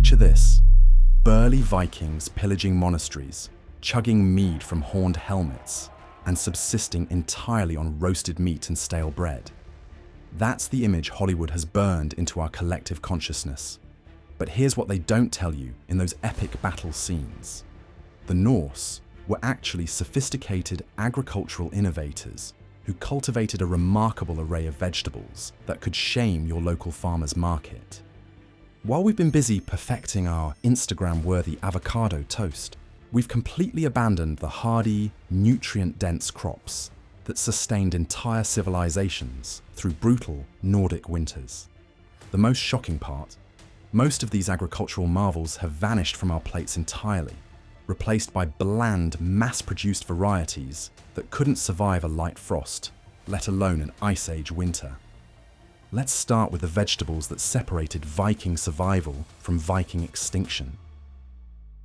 Picture this: burly Vikings pillaging monasteries, chugging mead from horned helmets, and subsisting entirely on roasted meat and stale bread. That's the image Hollywood has burned into our collective consciousness. But here's what they don't tell you in those epic battle scenes. The Norse were actually sophisticated agricultural innovators who cultivated a remarkable array of vegetables that could shame your local farmer's market. While we've been busy perfecting our Instagram-worthy avocado toast, we've completely abandoned the hardy, nutrient-dense crops that sustained entire civilizations through brutal Nordic winters. The most shocking part: most of these agricultural marvels have vanished from our plates entirely, replaced by bland, mass-produced varieties that couldn't survive a light frost, let alone an Ice Age winter. Let's start with the vegetables that separated Viking survival from Viking extinction.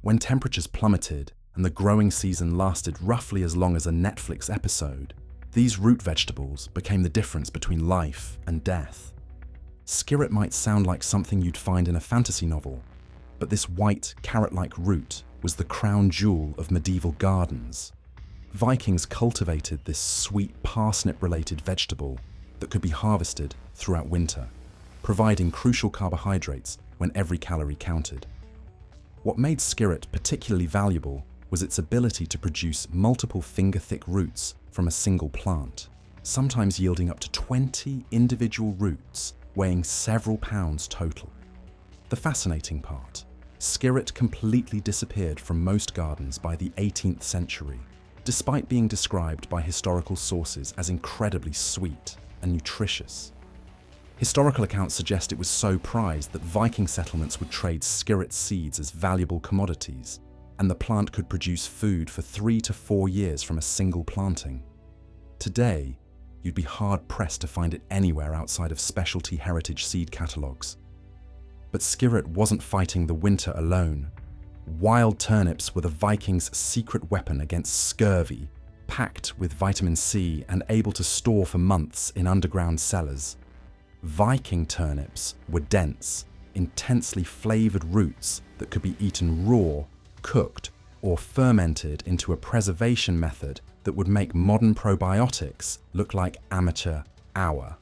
When temperatures plummeted and the growing season lasted roughly as long as a Netflix episode, these root vegetables became the difference between life and death. Skirret might sound like something you'd find in a fantasy novel, but this white, carrot-like root was the crown jewel of medieval gardens. Vikings cultivated this sweet parsnip-related vegetable that could be harvested throughout winter, providing crucial carbohydrates when every calorie counted. What made skirret particularly valuable was its ability to produce multiple finger-thick roots from a single plant, sometimes yielding up to 20 individual roots weighing several pounds total. The fascinating part: skirret completely disappeared from most gardens by the 18th century, despite being described by historical sources as incredibly sweet and nutritious. Historical accounts suggest it was so prized that Viking settlements would trade skirret seeds as valuable commodities, and the plant could produce food for 3 to 4 years from a single planting. Today, you'd be hard-pressed to find it anywhere outside of specialty heritage seed catalogues. But skirret wasn't fighting the winter alone. Wild turnips were the Vikings' secret weapon against scurvy, packed with vitamin C and able to store for months in underground cellars. Viking turnips were dense, intensely flavored roots that could be eaten raw, cooked, or fermented into a preservation method that would make modern probiotics look like amateur hour.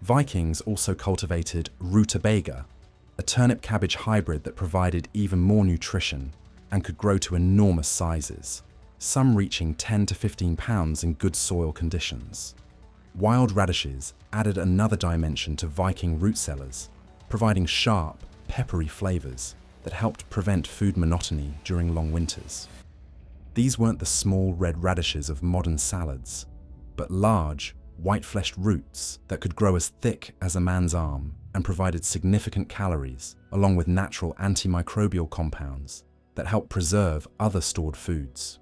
Vikings also cultivated rutabaga, a turnip-cabbage hybrid that provided even more nutrition and could grow to enormous sizes, some reaching 10 to 15 pounds in good soil conditions. Wild radishes added another dimension to Viking root cellars, providing sharp, peppery flavors that helped prevent food monotony during long winters. These weren't the small red radishes of modern salads, but large, white-fleshed roots that could grow as thick as a man's arm and provided significant calories, along with natural antimicrobial compounds that helped preserve other stored foods.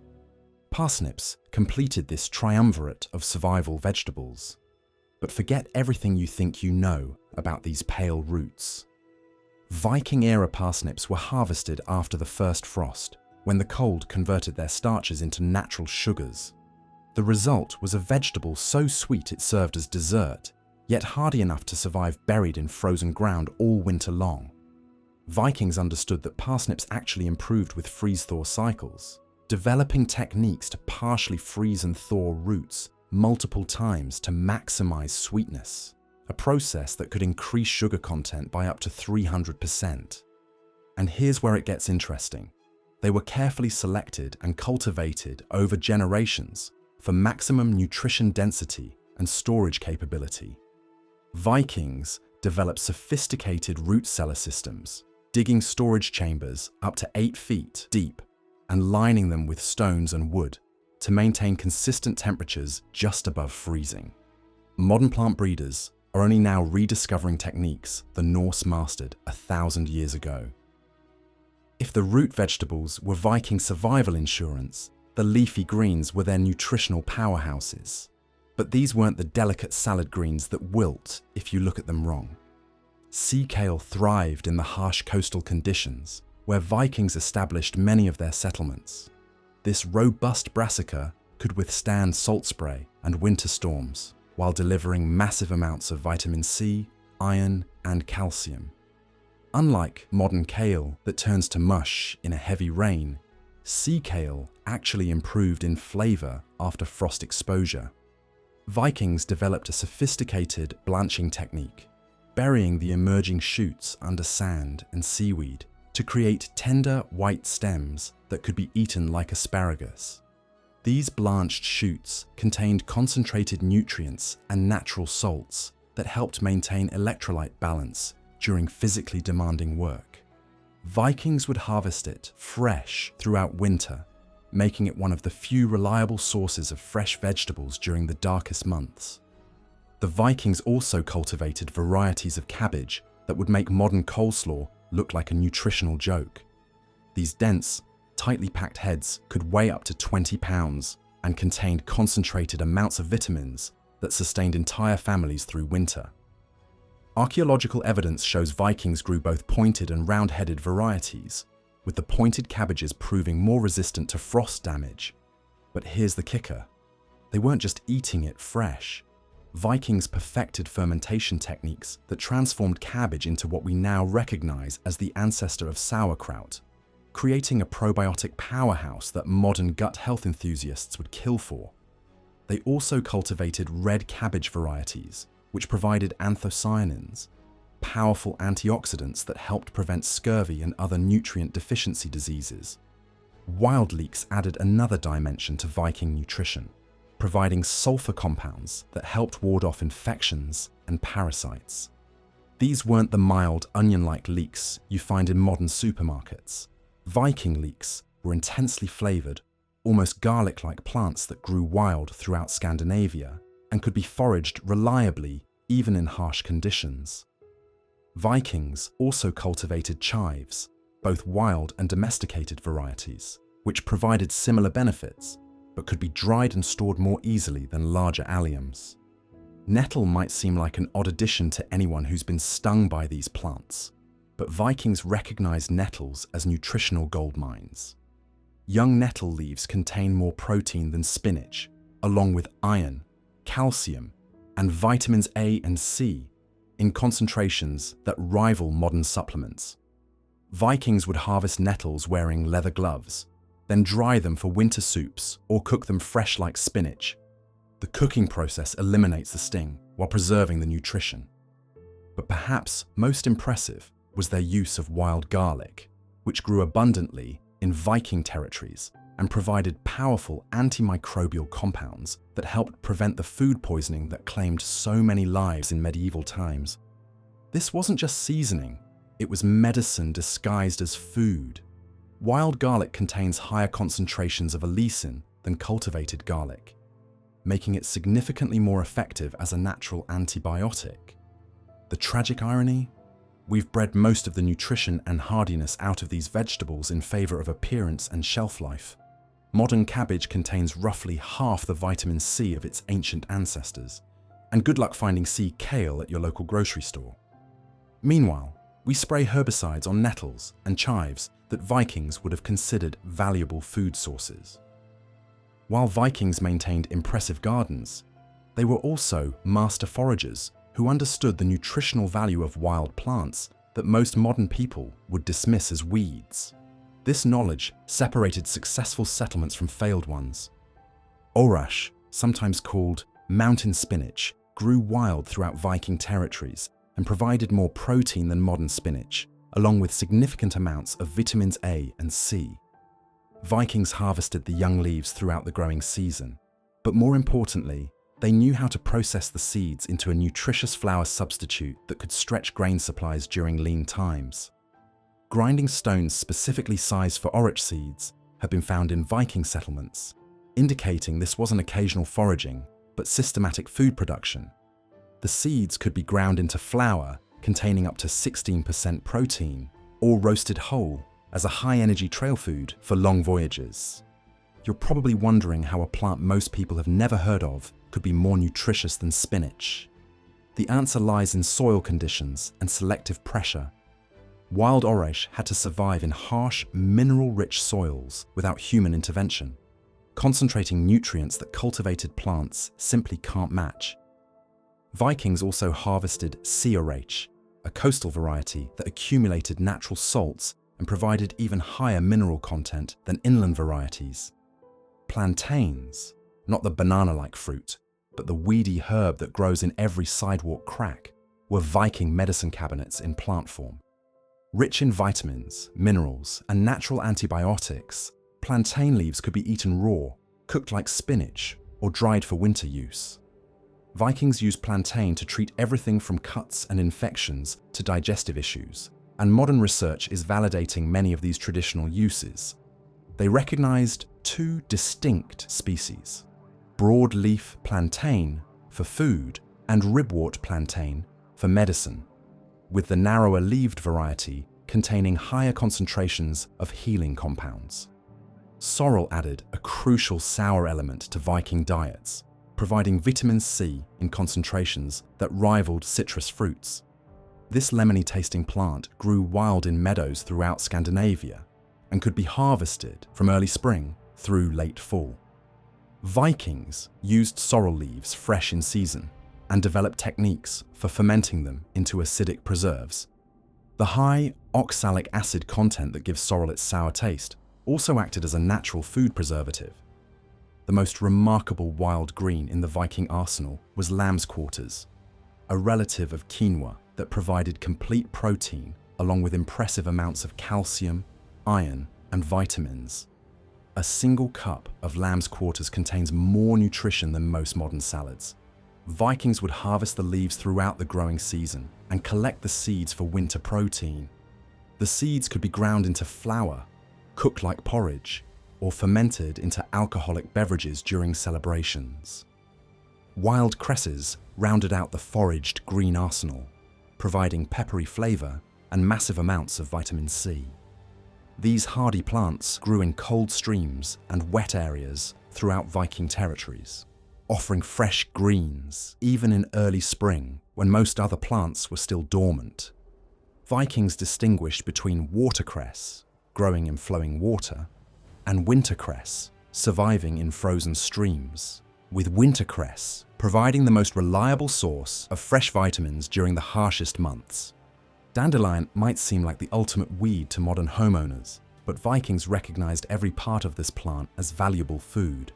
Parsnips completed this triumvirate of survival vegetables. But forget everything you think you know about these pale roots. Viking-era parsnips were harvested after the first frost, when the cold converted their starches into natural sugars. The result was a vegetable so sweet it served as dessert, yet hardy enough to survive buried in frozen ground all winter long. Vikings understood that parsnips actually improved with freeze-thaw cycles, developing techniques to partially freeze and thaw roots multiple times to maximize sweetness, a process that could increase sugar content by up to 300%. And here's where it gets interesting. They were carefully selected and cultivated over generations for maximum nutrition density and storage capability. Vikings developed sophisticated root cellar systems, digging storage chambers up to 8 feet deep and lining them with stones and wood to maintain consistent temperatures just above freezing. Modern plant breeders are only now rediscovering techniques the Norse mastered 1,000 years ago. If the root vegetables were Viking survival insurance, the leafy greens were their nutritional powerhouses. But these weren't the delicate salad greens that wilt if you look at them wrong. Sea kale thrived in the harsh coastal conditions where Vikings established many of their settlements. This robust brassica could withstand salt spray and winter storms while delivering massive amounts of vitamin C, iron, and calcium. Unlike modern kale that turns to mush in a heavy rain, sea kale actually improved in flavor after frost exposure. Vikings developed a sophisticated blanching technique, burying the emerging shoots under sand and seaweed to create tender white stems that could be eaten like asparagus. These blanched shoots contained concentrated nutrients and natural salts that helped maintain electrolyte balance during physically demanding work. Vikings would harvest it fresh throughout winter, making it one of the few reliable sources of fresh vegetables during the darkest months. The Vikings also cultivated varieties of cabbage that would make modern coleslaw look like a nutritional joke. These dense, tightly packed heads could weigh up to 20 pounds and contained concentrated amounts of vitamins that sustained entire families through winter. Archaeological evidence shows Vikings grew both pointed and round-headed varieties, with the pointed cabbages proving more resistant to frost damage. But here's the kicker. They weren't just eating it fresh. Vikings perfected fermentation techniques that transformed cabbage into what we now recognize as the ancestor of sauerkraut, creating a probiotic powerhouse that modern gut health enthusiasts would kill for. They also cultivated red cabbage varieties, which provided anthocyanins, powerful antioxidants that helped prevent scurvy and other nutrient deficiency diseases. Wild leeks added another dimension to Viking nutrition, providing sulfur compounds that helped ward off infections and parasites. These weren't the mild onion-like leeks you find in modern supermarkets. Viking leeks were intensely flavored, almost garlic-like plants that grew wild throughout Scandinavia and could be foraged reliably even in harsh conditions. Vikings also cultivated chives, both wild and domesticated varieties, which provided similar benefits, but could be dried and stored more easily than larger alliums. Nettle might seem like an odd addition to anyone who's been stung by these plants, but Vikings recognized nettles as nutritional gold mines. Young nettle leaves contain more protein than spinach, along with iron, calcium, and vitamins A and C in concentrations that rival modern supplements. Vikings would harvest nettles wearing leather gloves, then dry them for winter soups or cook them fresh like spinach. The cooking process eliminates the sting while preserving the nutrition. But perhaps most impressive was their use of wild garlic, which grew abundantly in Viking territories and provided powerful antimicrobial compounds that helped prevent the food poisoning that claimed so many lives in medieval times. This wasn't just seasoning, it was medicine disguised as food. Wild garlic contains higher concentrations of allicin than cultivated garlic, making it significantly more effective as a natural antibiotic. The tragic irony? We've bred most of the nutrition and hardiness out of these vegetables in favor of appearance and shelf life. Modern cabbage contains roughly half the vitamin C of its ancient ancestors, and good luck finding sea kale at your local grocery store. Meanwhile, we spray herbicides on nettles and chives that Vikings would have considered valuable food sources. While Vikings maintained impressive gardens, they were also master foragers who understood the nutritional value of wild plants that most modern people would dismiss as weeds. This knowledge separated successful settlements from failed ones. Orash, sometimes called mountain spinach, grew wild throughout Viking territories and provided more protein than modern spinach, along with significant amounts of vitamins A and C. Vikings harvested the young leaves throughout the growing season, but more importantly, they knew how to process the seeds into a nutritious flour substitute that could stretch grain supplies during lean times. Grinding stones specifically sized for orach seeds have been found in Viking settlements, indicating this wasn't occasional foraging, but systematic food production. The seeds could be ground into flour containing up to 16% protein, or roasted whole as a high-energy trail food for long voyages. You're probably wondering how a plant most people have never heard of could be more nutritious than spinach. The answer lies in soil conditions and selective pressure. Wild orache had to survive in harsh, mineral-rich soils without human intervention, concentrating nutrients that cultivated plants simply can't match. Vikings also harvested sea orache, a coastal variety that accumulated natural salts and provided even higher mineral content than inland varieties. Plantains, not the banana-like fruit, but the weedy herb that grows in every sidewalk crack, were Viking medicine cabinets in plant form. Rich in vitamins, minerals, and natural antibiotics, plantain leaves could be eaten raw, cooked like spinach, or dried for winter use. Vikings used plantain to treat everything from cuts and infections to digestive issues, and modern research is validating many of these traditional uses. They recognized two distinct species: broadleaf plantain for food and ribwort plantain for medicine, with the narrower-leaved variety containing higher concentrations of healing compounds. Sorrel added a crucial sour element to Viking diets, providing vitamin C in concentrations that rivaled citrus fruits. This lemony-tasting plant grew wild in meadows throughout Scandinavia and could be harvested from early spring through late fall. Vikings used sorrel leaves fresh in season and developed techniques for fermenting them into acidic preserves. The high oxalic acid content that gives sorrel its sour taste also acted as a natural food preservative. The most remarkable wild green in the Viking arsenal was lamb's quarters, a relative of quinoa that provided complete protein along with impressive amounts of calcium, iron, and vitamins. A single cup of lamb's quarters contains more nutrition than most modern salads. Vikings would harvest the leaves throughout the growing season and collect the seeds for winter protein. The seeds could be ground into flour, cooked like porridge, or fermented into alcoholic beverages during celebrations. Wild cresses rounded out the foraged green arsenal, providing peppery flavor and massive amounts of vitamin C. These hardy plants grew in cold streams and wet areas throughout Viking territories, offering fresh greens even in early spring when most other plants were still dormant. Vikings distinguished between watercress, growing in flowing water, and wintercress, surviving in frozen streams, with wintercress providing the most reliable source of fresh vitamins during the harshest months. Dandelion might seem like the ultimate weed to modern homeowners, but Vikings recognized every part of this plant as valuable food.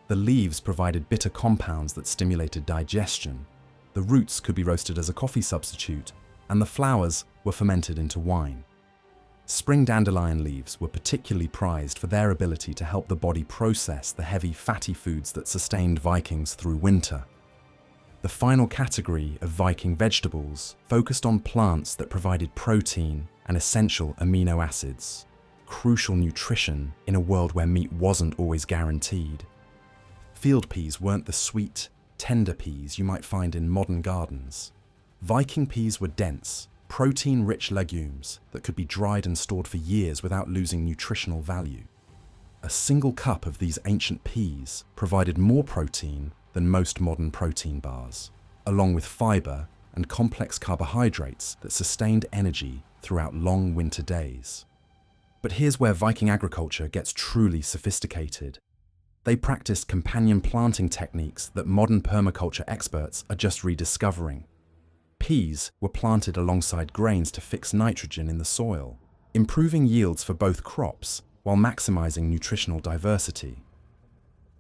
The leaves provided bitter compounds that stimulated digestion, the roots could be roasted as a coffee substitute, and the flowers were fermented into wine. Spring dandelion leaves were particularly prized for their ability to help the body process the heavy, fatty foods that sustained Vikings through winter. The final category of Viking vegetables focused on plants that provided protein and essential amino acids, crucial nutrition in a world where meat wasn't always guaranteed. Field peas weren't the sweet, tender peas you might find in modern gardens. Viking peas were dense, protein-rich legumes that could be dried and stored for years without losing nutritional value. A single cup of these ancient peas provided more protein than most modern protein bars, along with fiber and complex carbohydrates that sustained energy throughout long winter days. But here's where Viking agriculture gets truly sophisticated. They practiced companion planting techniques that modern permaculture experts are just rediscovering. Peas were planted alongside grains to fix nitrogen in the soil, improving yields for both crops while maximizing nutritional diversity.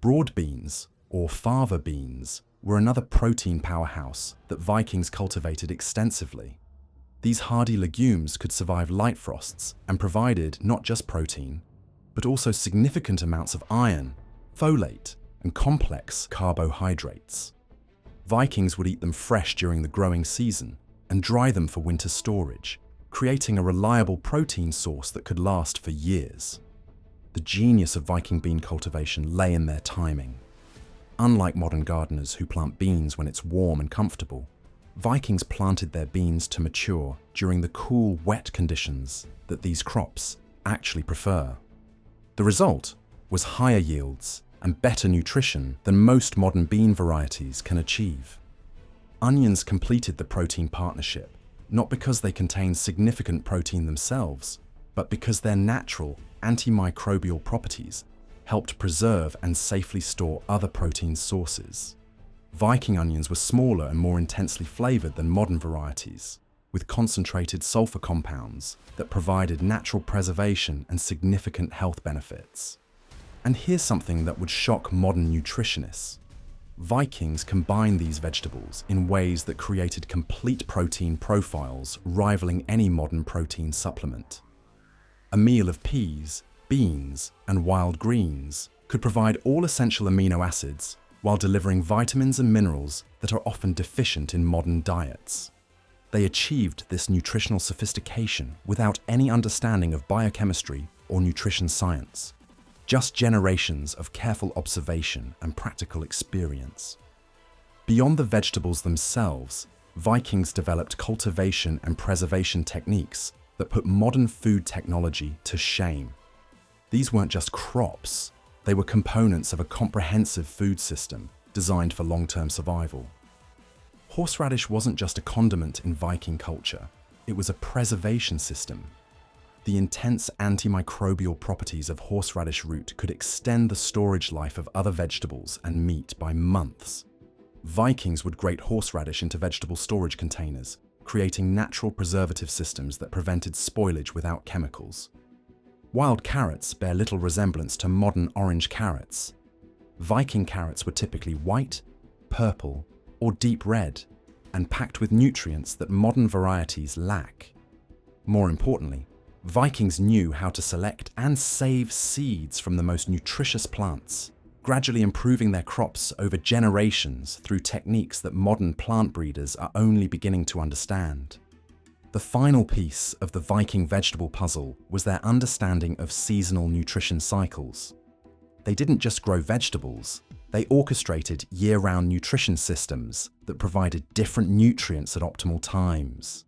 Broad beans, or fava beans, were another protein powerhouse that Vikings cultivated extensively. These hardy legumes could survive light frosts and provided not just protein, but also significant amounts of iron, folate, and complex carbohydrates. Vikings would eat them fresh during the growing season and dry them for winter storage, creating a reliable protein source that could last for years. The genius of Viking bean cultivation lay in their timing. Unlike modern gardeners who plant beans when it's warm and comfortable, Vikings planted their beans to mature during the cool, wet conditions that these crops actually prefer. The result was higher yields and better nutrition than most modern bean varieties can achieve. Onions completed the protein partnership, not because they contain significant protein themselves, but because their natural antimicrobial properties helped preserve and safely store other protein sources. Viking onions were smaller and more intensely flavored than modern varieties, with concentrated sulfur compounds that provided natural preservation and significant health benefits. And here's something that would shock modern nutritionists. Vikings combined these vegetables in ways that created complete protein profiles rivaling any modern protein supplement. A meal of peas, beans, and wild greens could provide all essential amino acids while delivering vitamins and minerals that are often deficient in modern diets. They achieved this nutritional sophistication without any understanding of biochemistry or nutrition science. Just generations of careful observation and practical experience. Beyond the vegetables themselves, Vikings developed cultivation and preservation techniques that put modern food technology to shame. These weren't just crops, they were components of a comprehensive food system designed for long-term survival. Horseradish wasn't just a condiment in Viking culture, it was a preservation system. The intense antimicrobial properties of horseradish root could extend the storage life of other vegetables and meat by months. Vikings would grate horseradish into vegetable storage containers, creating natural preservative systems that prevented spoilage without chemicals. Wild carrots bear little resemblance to modern orange carrots. Viking carrots were typically white, purple, or deep red, and packed with nutrients that modern varieties lack. More importantly, Vikings knew how to select and save seeds from the most nutritious plants, gradually improving their crops over generations through techniques that modern plant breeders are only beginning to understand. The final piece of the Viking vegetable puzzle was their understanding of seasonal nutrition cycles. They didn't just grow vegetables, they orchestrated year-round nutrition systems that provided different nutrients at optimal times.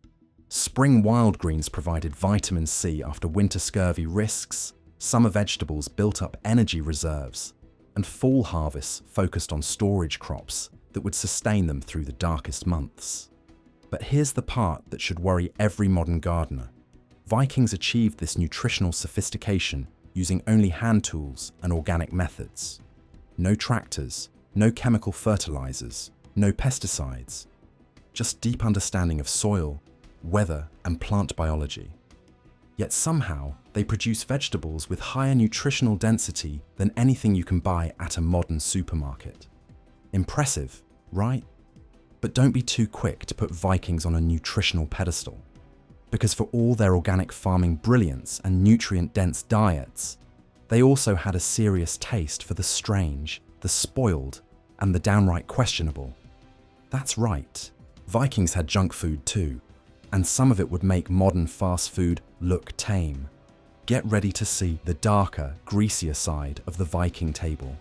Spring wild greens provided vitamin C after winter scurvy risks, summer vegetables built up energy reserves, and fall harvests focused on storage crops that would sustain them through the darkest months. But here's the part that should worry every modern gardener. Vikings achieved this nutritional sophistication using only hand tools and organic methods. No tractors, no chemical fertilizers, no pesticides, just deep understanding of soil, weather, and plant biology. Yet somehow, they produce vegetables with higher nutritional density than anything you can buy at a modern supermarket. Impressive, right? But don't be too quick to put Vikings on a nutritional pedestal. Because for all their organic farming brilliance and nutrient-dense diets, they also had a serious taste for the strange, the spoiled, and the downright questionable. That's right, Vikings had junk food too, and some of it would make modern fast food look tame. Get ready to see the darker, greasier side of the Viking table.